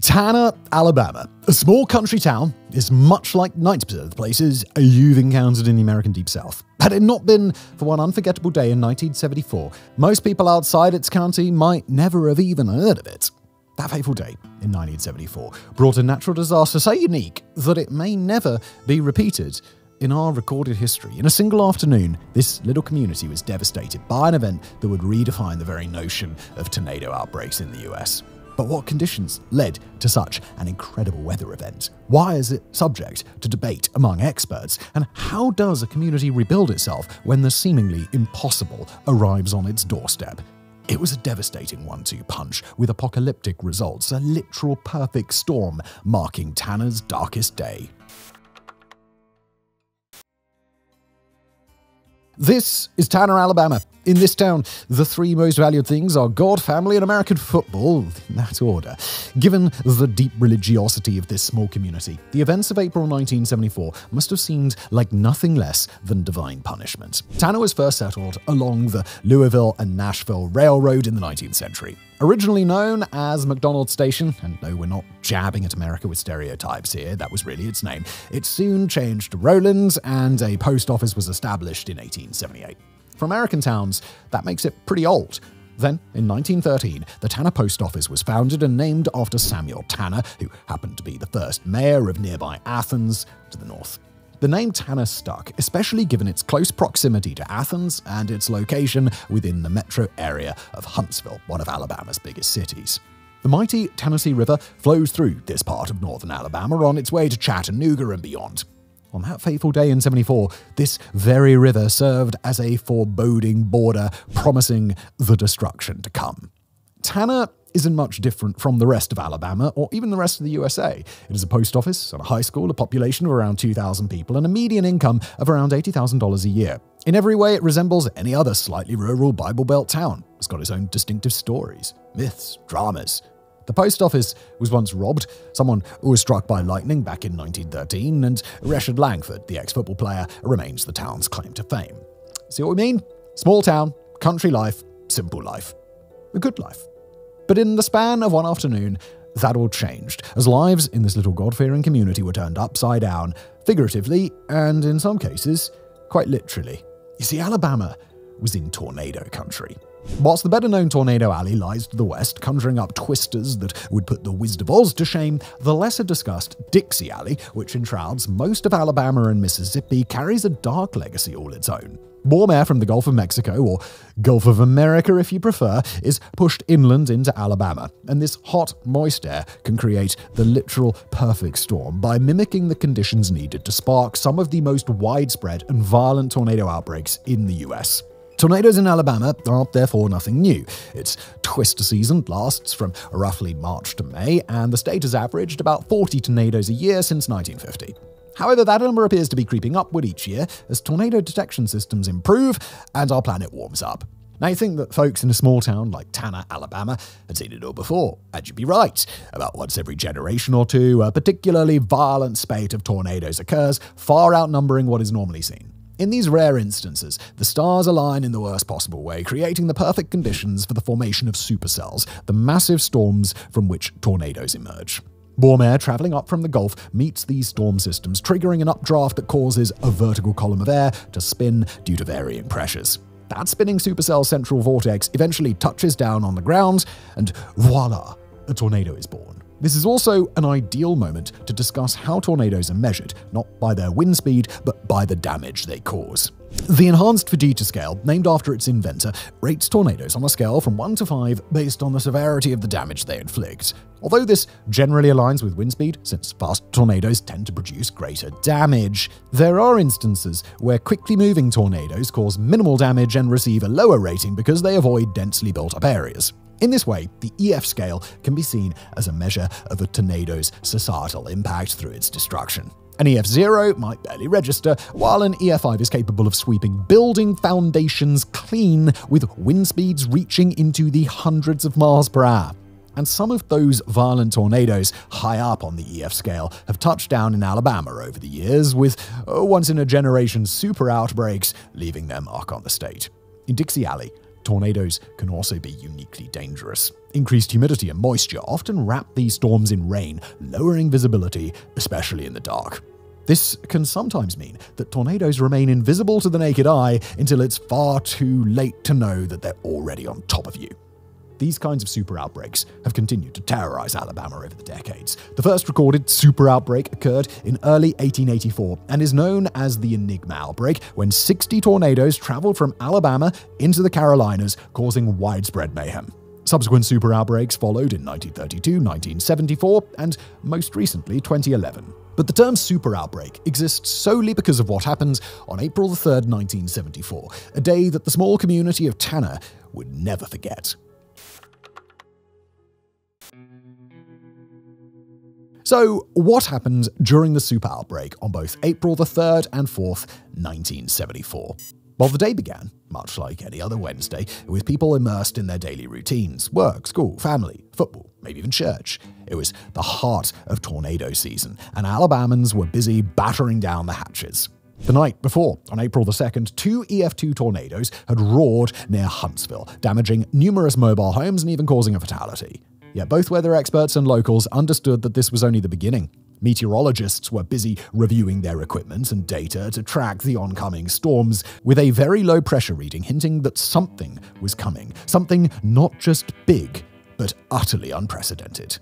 Tanner, Alabama, a small country town, is much like 90% of the places you've encountered in the American Deep South. Had it not been for one unforgettable day in 1974, most people outside its county might never have even heard of it. That fateful day in 1974 brought a natural disaster so unique that it may never be repeated in our recorded history. In a single afternoon, this little community was devastated by an event that would redefine the very notion of tornado outbreaks in the US. But what conditions led to such an incredible weather event? Why is it subject to debate among experts? And how does a community rebuild itself when the seemingly impossible arrives on its doorstep? It was a devastating 1-2 punch with apocalyptic results, a literal perfect storm marking Tanner's darkest day. This is Tanner, Alabama. In this town, the three most valued things are God, family, and American football, in that order. Given the deep religiosity of this small community, the events of April 1974 must have seemed like nothing less than divine punishment. Tanner was first settled along the Louisville and Nashville Railroad in the 19th century. Originally known as McDonald's Station, and no, we're not jabbing at America with stereotypes here, that was really its name, it soon changed to Roland's, and a post office was established in 1878. For American towns, that makes it pretty old. Then, in 1913, the Tanner Post Office was founded and named after Samuel Tanner, who happened to be the first mayor of nearby Athens to the north. The name Tanner stuck, especially given its close proximity to Athens and its location within the metro area of Huntsville, one of Alabama's biggest cities. The mighty Tennessee River flows through this part of northern Alabama on its way to Chattanooga and beyond. On that fateful day in 74, this very river served as a foreboding border, promising the destruction to come. Tanner isn't much different from the rest of Alabama, or even the rest of the USA. It is a post office and a high school, a population of around 2,000 people, and a median income of around $80,000 a year. In every way, it resembles any other slightly rural Bible Belt town. It's got its own distinctive stories, myths, dramas. The post office was once robbed, someone was struck by lightning back in 1913, and Rashad Langford, the ex-football player, remains the town's claim to fame. See what we mean? Small town, country life, simple life. A good life. But in the span of one afternoon, that all changed, as lives in this little God-fearing community were turned upside down, figuratively, and in some cases, quite literally. You see, Alabama was in tornado country. Whilst the better-known Tornado Alley lies to the west, conjuring up twisters that would put the Wizard of Oz to shame, the lesser-discussed Dixie Alley, which enshrouds most of Alabama and Mississippi, carries a dark legacy all its own. Warm air from the Gulf of Mexico, or Gulf of America if you prefer, is pushed inland into Alabama, and this hot, moist air can create the literal perfect storm by mimicking the conditions needed to spark some of the most widespread and violent tornado outbreaks in the US. Tornadoes in Alabama are therefore nothing new. Its twister season lasts from roughly March to May, and the state has averaged about 40 tornadoes a year since 1950. However, that number appears to be creeping upward each year as tornado detection systems improve and our planet warms up. Now, you think that folks in a small town like Tanner, Alabama, had seen it all before, and you'd be right. About once every generation or two, a particularly violent spate of tornadoes occurs, far outnumbering what is normally seen. In these rare instances, the stars align in the worst possible way, creating the perfect conditions for the formation of supercells, the massive storms from which tornadoes emerge. Warm air traveling up from the Gulf meets these storm systems, triggering an updraft that causes a vertical column of air to spin due to varying pressures. That spinning supercell central vortex eventually touches down on the ground, and voila, a tornado is born. This is also an ideal moment to discuss how tornadoes are measured, not by their wind speed, but by the damage they cause. The enhanced Fujita scale, named after its inventor, rates tornadoes on a scale from 1 to 5 based on the severity of the damage they inflict. Although this generally aligns with wind speed, since fast tornadoes tend to produce greater damage, there are instances where quickly moving tornadoes cause minimal damage and receive a lower rating because they avoid densely built-up areas. In this way, the EF scale can be seen as a measure of a tornado's societal impact through its destruction. An EF0 might barely register, while an EF5 is capable of sweeping building foundations clean with wind speeds reaching into the hundreds of miles per hour. And some of those violent tornadoes high up on the EF scale have touched down in Alabama over the years, with once-in-a-generation super outbreaks leaving their mark on the state. In Dixie Alley, tornadoes can also be uniquely dangerous. Increased humidity and moisture often wrap these storms in rain, lowering visibility, especially in the dark. This can sometimes mean that tornadoes remain invisible to the naked eye until it's far too late to know that they're already on top of you. These kinds of super outbreaks have continued to terrorize Alabama over the decades. The first recorded super outbreak occurred in early 1884 and is known as the Enigma outbreak, when 60 tornadoes traveled from Alabama into the Carolinas, causing widespread mayhem. Subsequent super outbreaks followed in 1932, 1974, and most recently 2011. But the term super outbreak exists solely because of what happened on April 3, 1974, a day that the small community of Tanner would never forget. So, what happened during the super outbreak on both April 3rd and 4th, 1974? Well, the day began, much like any other Wednesday, with people immersed in their daily routines: work, school, family, football, maybe even church. It was the heart of tornado season, and Alabamans were busy battering down the hatches. The night before, on April 2nd, 2 EF2 tornadoes had roared near Huntsville, damaging numerous mobile homes and even causing a fatality. Yet both weather experts and locals understood that this was only the beginning. Meteorologists were busy reviewing their equipment and data to track the oncoming storms, with a very low pressure reading hinting that something was coming. Something not just big, but utterly unprecedented.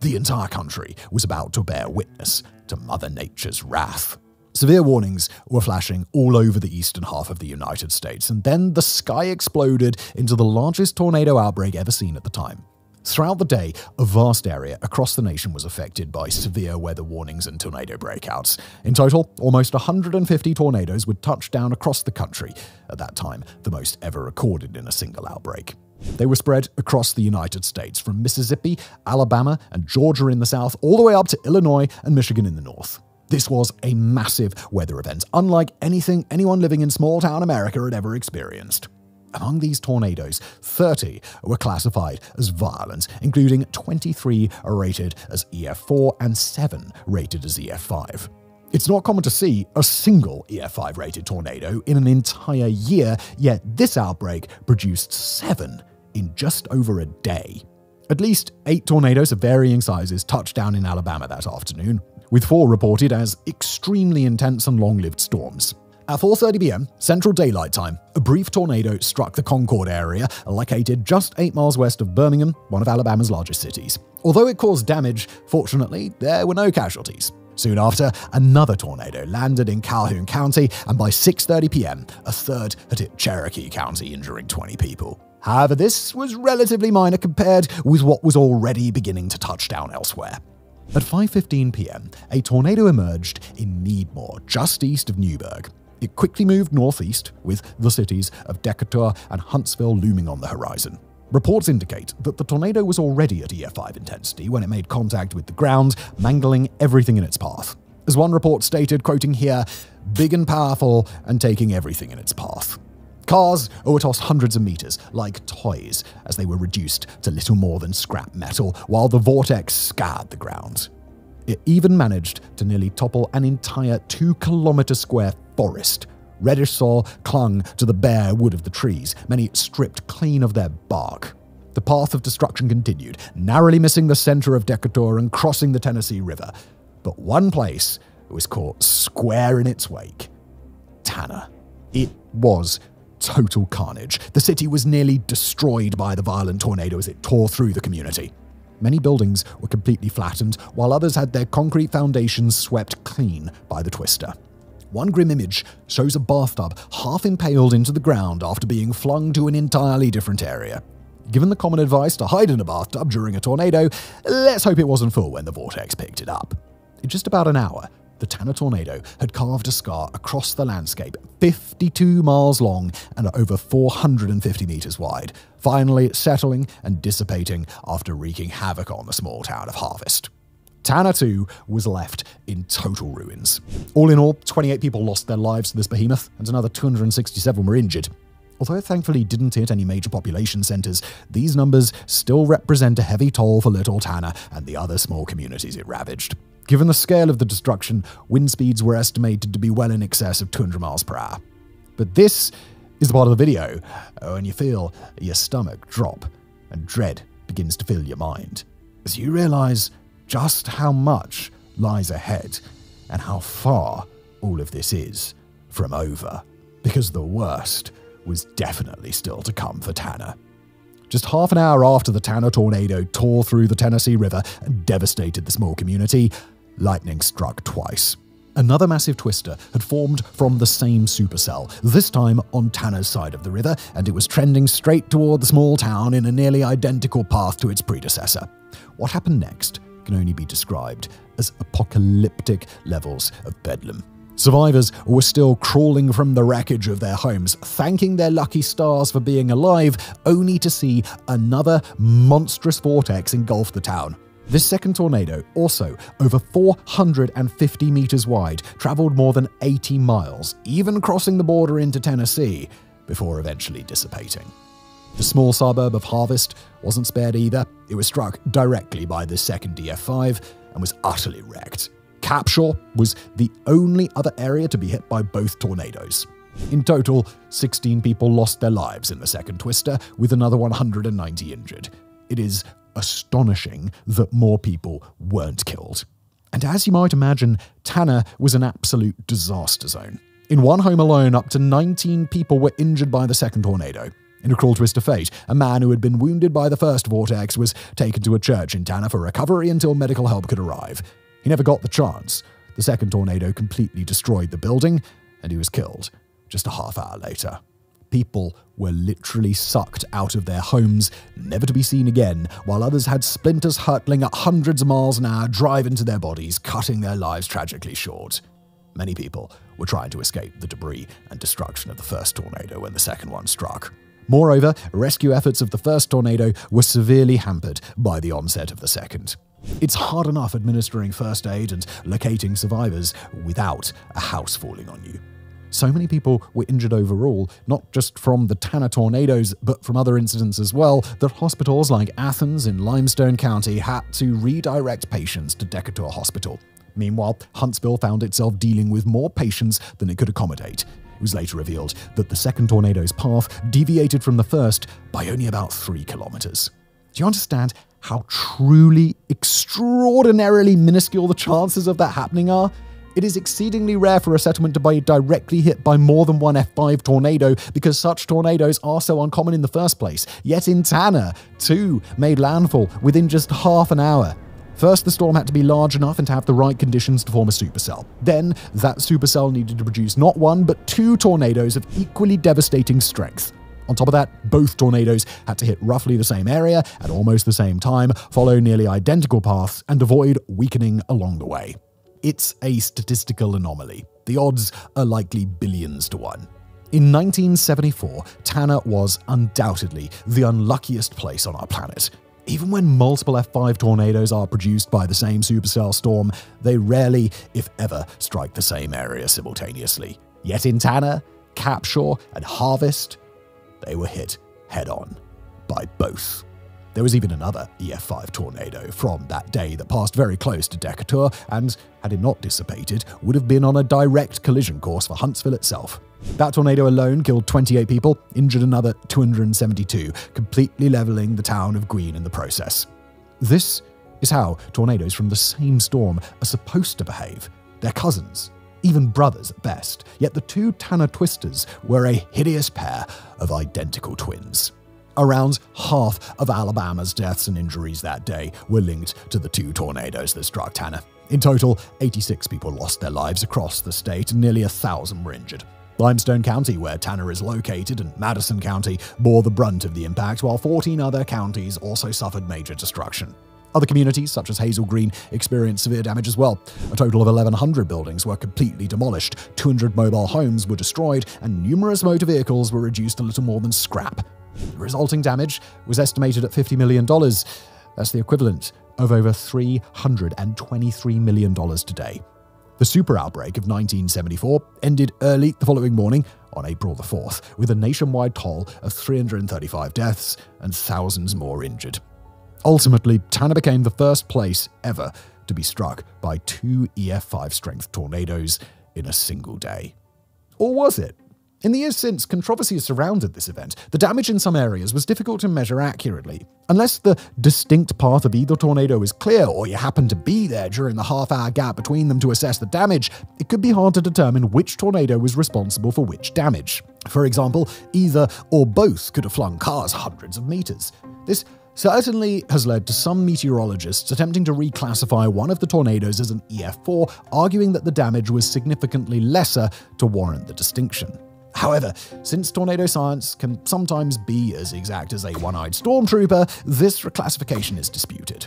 The entire country was about to bear witness to Mother Nature's wrath. Severe warnings were flashing all over the eastern half of the United States, and then the sky exploded into the largest tornado outbreak ever seen at the time. Throughout the day, a vast area across the nation was affected by severe weather warnings and tornado breakouts. In total, almost 150 tornadoes would touch down across the country, at that time the most ever recorded in a single outbreak. They were spread across the United States, from Mississippi, Alabama, and Georgia in the south, all the way up to Illinois and Michigan in the north. This was a massive weather event, unlike anything anyone living in small-town America had ever experienced. Among these tornadoes, 30 were classified as violent, including 23 rated as EF4 and 7 rated as EF5. It's not common to see a single EF5 rated tornado in an entire year, yet this outbreak produced 7 in just over a day. At least 8 tornadoes of varying sizes touched down in Alabama that afternoon, with 4 reported as extremely intense and long-lived storms. At 4:30 p.m. Central Daylight Time, a brief tornado struck the Concord area, located just 8 miles west of Birmingham, one of Alabama's largest cities. Although it caused damage, fortunately, there were no casualties. Soon after, another tornado landed in Calhoun County, and by 6:30 p.m., a third had hit Cherokee County, injuring 20 people. However, this was relatively minor compared with what was already beginning to touch down elsewhere. At 5:15 p.m., a tornado emerged in Needmore, just east of Newburgh. It quickly moved northeast, with the cities of Decatur and Huntsville looming on the horizon. Reports indicate that the tornado was already at EF5 intensity when it made contact with the ground, mangling everything in its path. As one report stated, quoting here, "big and powerful and taking everything in its path." Cars were tossed hundreds of meters, like toys, as they were reduced to little more than scrap metal, while the vortex scoured the ground. It even managed to nearly topple an entire 2-kilometer square forest. Reddish soil clung to the bare wood of the trees, many stripped clean of their bark. The path of destruction continued, narrowly missing the center of Decatur and crossing the Tennessee River. But one place was caught square in its wake: Tanner. It was total carnage. The city was nearly destroyed by the violent tornado as it tore through the community. Many buildings were completely flattened, while others had their concrete foundations swept clean by the twister. One grim image shows a bathtub half impaled into the ground after being flung to an entirely different area. Given the common advice to hide in a bathtub during a tornado, let's hope it wasn't full when the vortex picked it up. In just about an hour, the Tanner tornado had carved a scar across the landscape, 52 miles long and over 450 meters wide, finally settling and dissipating after wreaking havoc on the small town of Harvest. Tanner, too, was left in total ruins. All in all, 28 people lost their lives to this behemoth, and another 267 were injured. Although it thankfully didn't hit any major population centers, these numbers still represent a heavy toll for Little Tanner and the other small communities it ravaged. Given the scale of the destruction, wind speeds were estimated to be well in excess of 200 miles per hour. But this is the part of the video when you feel your stomach drop and dread begins to fill your mind as you realize just how much lies ahead and how far all of this is from over, because the worst was definitely still to come for Tanner. Just half an hour after the Tanner tornado tore through the Tennessee River and devastated the small community, lightning struck twice. Another massive twister had formed from the same supercell, this time on Tanner's side of the river, and it was trending straight toward the small town in a nearly identical path to its predecessor. What happened next can only be described as apocalyptic levels of bedlam. Survivors were still crawling from the wreckage of their homes, thanking their lucky stars for being alive, only to see another monstrous vortex engulf the town. This second tornado, also over 450 meters wide, traveled more than 80 miles, even crossing the border into Tennessee, before eventually dissipating. The small suburb of Harvest wasn't spared either. It was struck directly by the second DF5 and was utterly wrecked. Capshaw was the only other area to be hit by both tornadoes. In total, 16 people lost their lives in the second twister, with another 190 injured. It is astonishing that more people weren't killed. And as you might imagine, Tanner was an absolute disaster zone. In one home alone, up to 19 people were injured by the second tornado. In a cruel twist of fate, a man who had been wounded by the first vortex was taken to a church in Tanner for recovery until medical help could arrive. He never got the chance. The second tornado completely destroyed the building, and he was killed just a half hour later. People were literally sucked out of their homes, never to be seen again, while others had splinters hurtling at hundreds of miles an hour drive into their bodies, cutting their lives tragically short. Many people were trying to escape the debris and destruction of the first tornado when the second one struck. Moreover, rescue efforts of the first tornado were severely hampered by the onset of the second. It's hard enough administering first aid and locating survivors without a house falling on you. So many people were injured overall, not just from the Tanner tornadoes, but from other incidents as well, that hospitals like Athens in Limestone County had to redirect patients to Decatur Hospital. Meanwhile, Huntsville found itself dealing with more patients than it could accommodate. It was later revealed that the second tornado's path deviated from the first by only about 3 kilometers. Do you understand how truly, extraordinarily minuscule the chances of that happening are? It is exceedingly rare for a settlement to be directly hit by more than one F5 tornado because such tornadoes are so uncommon in the first place. Yet in Tanner, 2 made landfall within just half an hour. First, the storm had to be large enough and to have the right conditions to form a supercell. Then, that supercell needed to produce not 1, but 2 tornadoes of equally devastating strength. On top of that, both tornadoes had to hit roughly the same area at almost the same time, follow nearly identical paths, and avoid weakening along the way. It's a statistical anomaly. The odds are likely billions to 1. In 1974, Tanner was undoubtedly the unluckiest place on our planet. Even when multiple F5 tornadoes are produced by the same supercell storm, they rarely, if ever, strike the same area simultaneously. Yet in Tanner, Capshaw, and Harvest, they were hit head-on by both. There was even another EF5 tornado from that day that passed very close to Decatur and, had it not dissipated, would have been on a direct collision course for Huntsville itself. That tornado alone killed 28 people, injured another 272, completely leveling the town of Greene in the process. This is how tornadoes from the same storm are supposed to behave. They're cousins, even brothers at best, yet the 2 Tanner twisters were a hideous pair of identical twins. Around half of Alabama's deaths and injuries that day were linked to the 2 tornadoes that struck Tanner. In total, 86 people lost their lives across the state and nearly 1,000 were injured. Limestone County, where Tanner is located, and Madison County bore the brunt of the impact, while 14 other counties also suffered major destruction. Other communities, such as Hazel Green, experienced severe damage as well. A total of 1,100 buildings were completely demolished, 200 mobile homes were destroyed, and numerous motor vehicles were reduced to little more than scrap. The resulting damage was estimated at $50 million. That's the equivalent of over $323 million today. The super outbreak of 1974 ended early the following morning on April the 4th, with a nationwide toll of 335 deaths and thousands more injured. Ultimately, Tanner became the first place ever to be struck by 2 EF5 strength tornadoes in a single day. Or was it? In the years since, controversy has surrounded this event. The damage in some areas was difficult to measure accurately. Unless the distinct path of either tornado is clear, or you happen to be there during the half-hour gap between them to assess the damage, it could be hard to determine which tornado was responsible for which damage. For example, either or both could have flung cars hundreds of meters. This certainly has led to some meteorologists attempting to reclassify one of the tornadoes as an EF4, arguing that the damage was significantly lesser to warrant the distinction. However, since tornado science can sometimes be as exact as a one-eyed stormtrooper, this reclassification is disputed.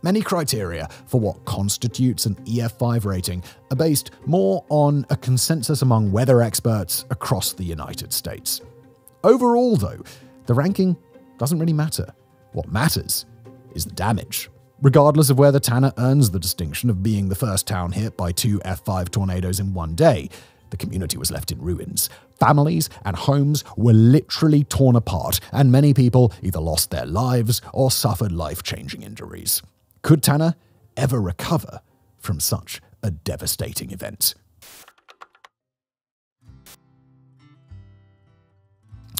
Many criteria for what constitutes an EF5 rating are based more on a consensus among weather experts across the United States. Overall, though, the ranking doesn't really matter. What matters is the damage. Regardless of whether Tanner earns the distinction of being the first town hit by 2 F5 tornadoes in one day, the community was left in ruins. Families and homes were literally torn apart, and many people either lost their lives or suffered life-changing injuries. Could Tanner ever recover from such a devastating event?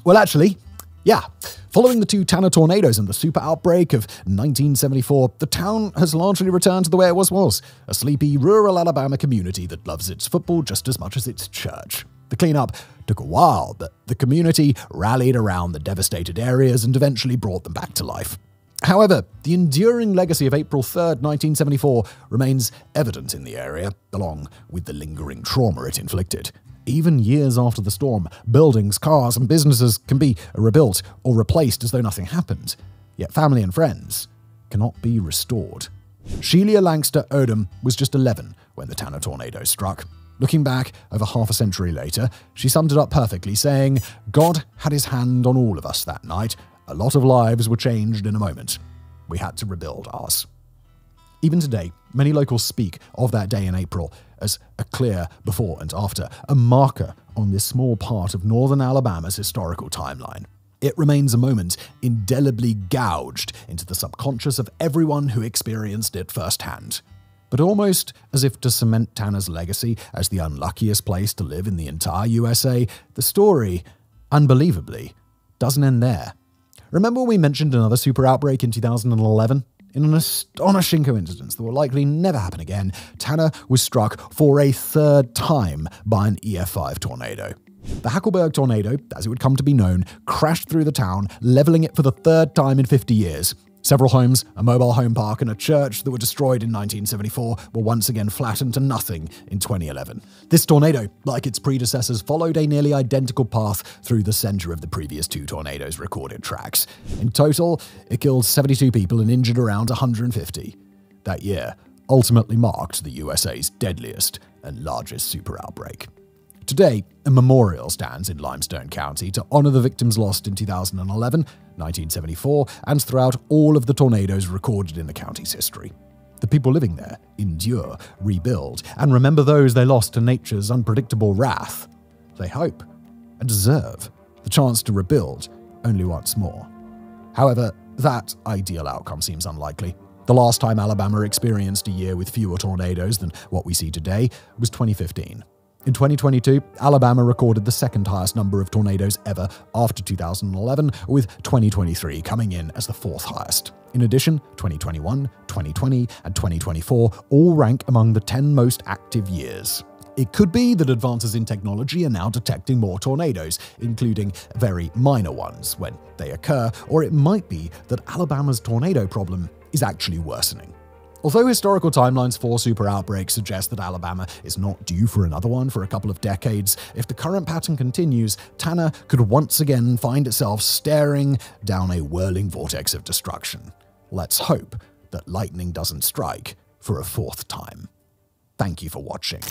Well, actually, yeah. Following the 2 Tanner tornadoes and the super outbreak of 1974, the town has largely returned to the way it was, a sleepy rural Alabama community that loves its football just as much as its church. The cleanup took a while, but the community rallied around the devastated areas and eventually brought them back to life. However, the enduring legacy of April 3rd, 1974 remains evident in the area, along with the lingering trauma it inflicted. Even years after the storm, buildings, cars, and businesses can be rebuilt or replaced as though nothing happened. Yet family and friends cannot be restored. Sheila Langster Odom was just 11 when the Tanner tornado struck. Looking back over half a century later, she summed it up perfectly, saying, "God had his hand on all of us that night. A lot of lives were changed in a moment. We had to rebuild ours." Even today, many locals speak of that day in April as a clear before and after, a marker on this small part of northern Alabama's historical timeline. It remains a moment indelibly gouged into the subconscious of everyone who experienced it firsthand. But almost as if to cement Tanner's legacy as the unluckiest place to live in the entire USA, the story, unbelievably, doesn't end there. Remember when we mentioned another super outbreak in 2011? In an astonishing coincidence that will likely never happen again, Tanner was struck for a 3rd time by an EF5 tornado. The Hackleburg tornado, as it would come to be known, crashed through the town, leveling it for the 3rd time in 50 years. Several homes, a mobile home park, and a church that were destroyed in 1974 were once again flattened to nothing in 2011. This tornado, like its predecessors, followed a nearly identical path through the center of the previous 2 tornadoes' recorded tracks. In total, it killed 72 people and injured around 150. That year ultimately marked the USA's deadliest and largest super outbreak. Today, a memorial stands in Limestone County to honor the victims lost in 2011, 1974, and throughout all of the tornadoes recorded in the county's history. The people living there endure, rebuild, and remember those they lost to nature's unpredictable wrath. They hope and deserve the chance to rebuild only once more. However, that ideal outcome seems unlikely. The last time Alabama experienced a year with fewer tornadoes than what we see today was 2015. In 2022, Alabama recorded the 2nd highest number of tornadoes ever after 2011, with 2023 coming in as the 4th highest. In addition, 2021, 2020, and 2024 all rank among the 10 most active years. It could be that advances in technology are now detecting more tornadoes, including very minor ones when they occur, or it might be that Alabama's tornado problem is actually worsening. Although historical timelines for super outbreaks suggest that Alabama is not due for another one for a couple of decades, if the current pattern continues, Tanner could once again find itself staring down a whirling vortex of destruction. Let's hope that lightning doesn't strike for a 4th time. Thank you for watching.